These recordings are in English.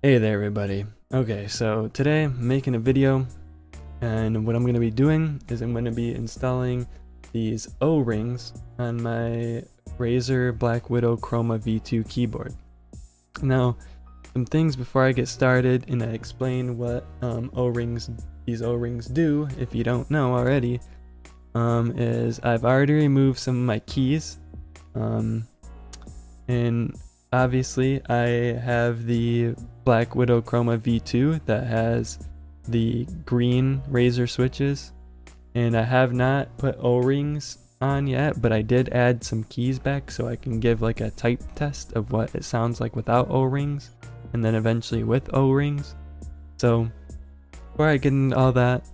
Hey there everybody. Okay, so today I'm making a video, and what I'm going to be doing is I'm going to be installing these O-rings on my Razer Blackwidow Chroma V2 keyboard. Now, some things before I get started and I explain what these O-rings do, if you don't know already, is I've already removed some of my keys, and obviously I have the Blackwidow Chroma V2 that has the green Razer switches, and I have not put O-rings on yet, but I did add some keys back so I can give like a type test of what it sounds like without O-rings and then eventually with O-rings. So before I get into all that,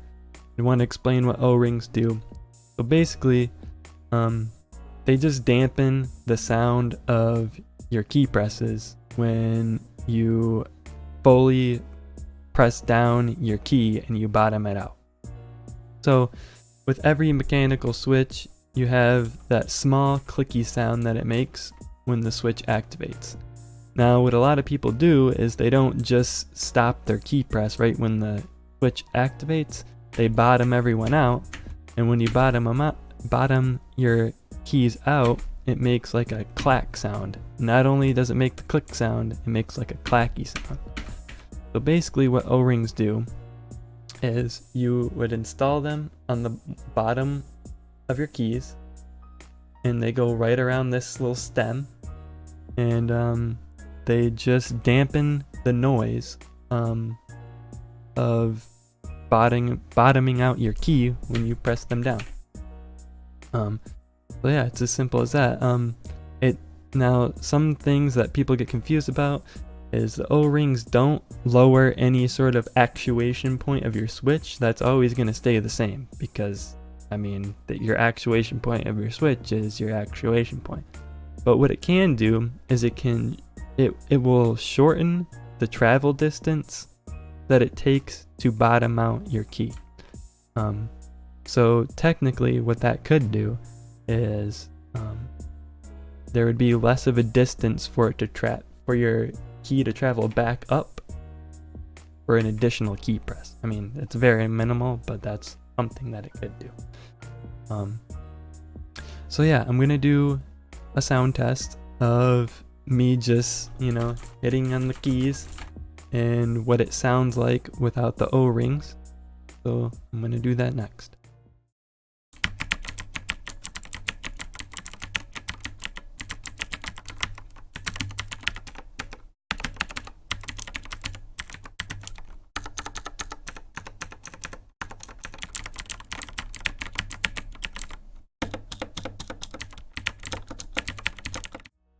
I want to explain what O-rings do. So basically they just dampen the sound of your key presses when you fully press down your key and you bottom it out. So with every mechanical switch, you have that small clicky sound that it makes when the switch activates. Now what a lot of people do is they don't just stop their key press right when the switch activates, they bottom everyone out, and when you bottom your keys out, it makes like a clack sound. Not only does it make the click sound, it makes like a clacky sound. So basically what O-rings do is you would install them on the bottom of your keys, and they go right around this little stem, and they just dampen the noise of bottoming out your key when you press them down. So yeah, it's as simple as that. Now some things that people get confused about is the O-rings don't lower any sort of actuation point of your switch. That's always going to stay the same, because I mean your actuation point of your switch is your actuation point. But what it can do is it will shorten the travel distance that it takes to bottom out your key. So technically what that could do is there would be less of a distance for your key to travel back up for an additional key press. I mean, it's very minimal, but that's something that it could do. So yeah, I'm gonna do a sound test of me just, hitting on the keys and what it sounds like without the O-rings. So I'm gonna do that next.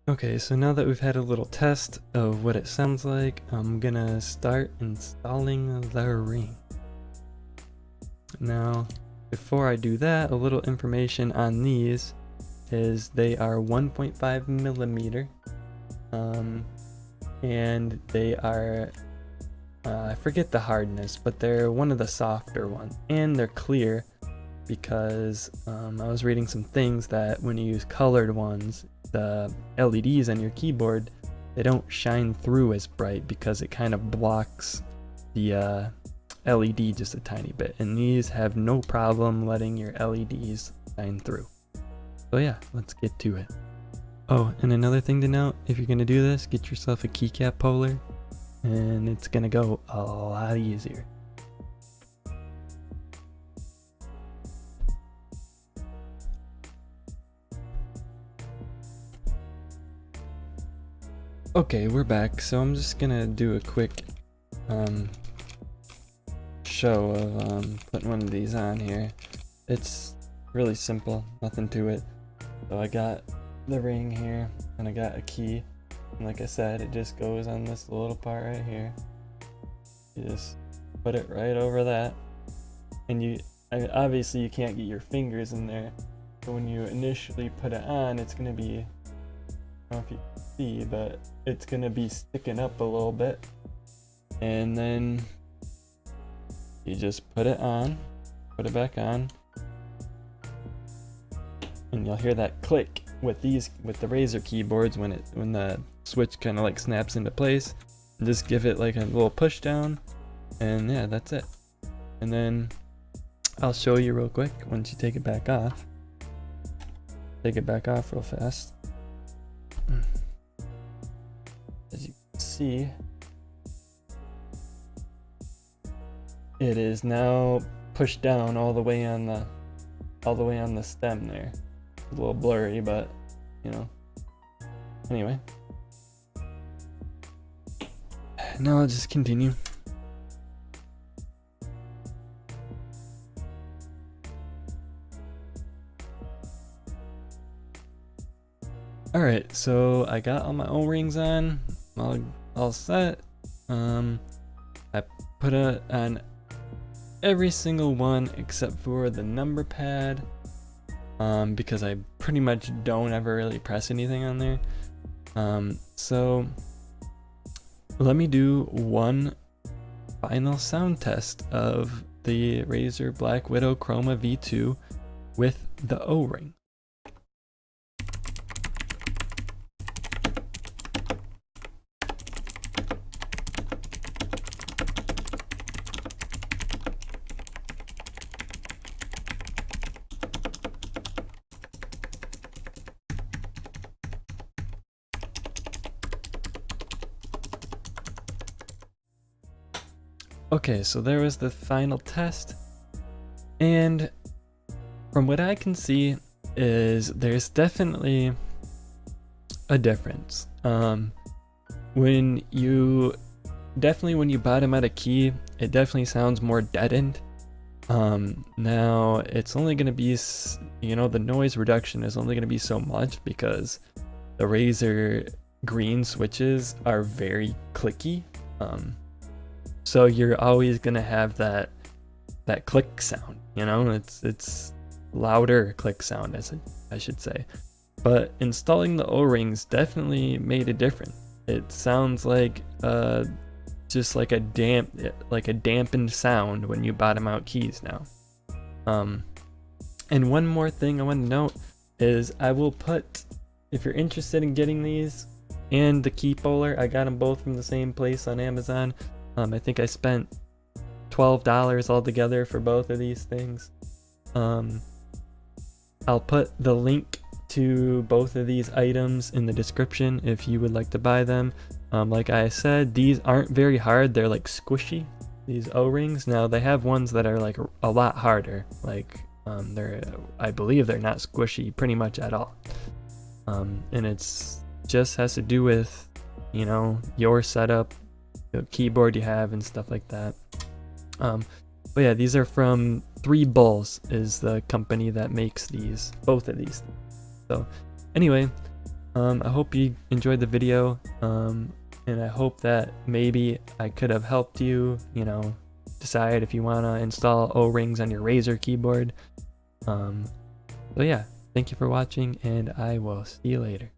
Okay, so now that we've had a little test of what it sounds like, I'm gonna start installing the ring. Now, before I do that, a little information on these is they are 1.5 millimeter, and they are, I forget the hardness, but they're one of the softer ones, and they're clear because I was reading some things that when you use colored ones, the LEDs on your keyboard, they don't shine through as bright because it kind of blocks the LED just a tiny bit, and these have no problem letting your LEDs shine through. So yeah, let's get to it. Oh, and another thing to note, if you're gonna do this, get yourself a keycap puller and it's gonna go a lot easier. Okay, we're back. So I'm just gonna do a quick show of putting one of these on here. It's really simple, nothing to it. So I got the ring here and I got a key, and like I said, it just goes on this little part right here. You just put it right over that, and obviously you can't get your fingers in there, so when you initially put it on, it's gonna be, I don't know if you can see, but it's gonna be sticking up a little bit, and then you just put it back on, and you'll hear that click with the Razer keyboards when the switch kind of like snaps into place. just give it like a little push down, and yeah, that's it. And then I'll show you real quick once you take it back off. Take it back off real fast. As you can see, it is now pushed down all the way on the stem there. A little blurry, but you know. Anyway, now I'll just continue. Alright, so I got all my O-rings on, all set. I put it on every single one except for the number pad, because I pretty much don't ever really press anything on there. So let me do one final sound test of the Razer Blackwidow Chroma V2 with the O-ring. Okay, so there was the final test, and from what I can see is there's definitely a difference. When you bottom out a key, it definitely sounds more deadened. Now it's only going to be, the noise reduction is only going to be so much because the Razer green switches are very clicky. So you're always gonna have that click sound, it's louder click sound, I should say. But installing the O-rings definitely made a difference. It sounds like just like a dampened sound when you bottom out keys now. And one more thing I want to note is I will put, if you're interested in getting these and the key puller, I got them both from the same place on Amazon. I think I spent $12 altogether for both of these things. I'll put the link to both of these items in the description if you would like to buy them. Like I said, these aren't very hard. They're like squishy, these O-rings. Now they have ones that are like a lot harder. Like I believe they're not squishy pretty much at all. And it's just has to do with, your setup, the keyboard you have and stuff like that. But yeah, these are from 3 Bulls is the company that makes both of these things. So anyway, I hope you enjoyed the video, and I hope that maybe I could have helped you, decide if you want to install O-rings on your Razer keyboard. So yeah, thank you for watching, and I will see you later.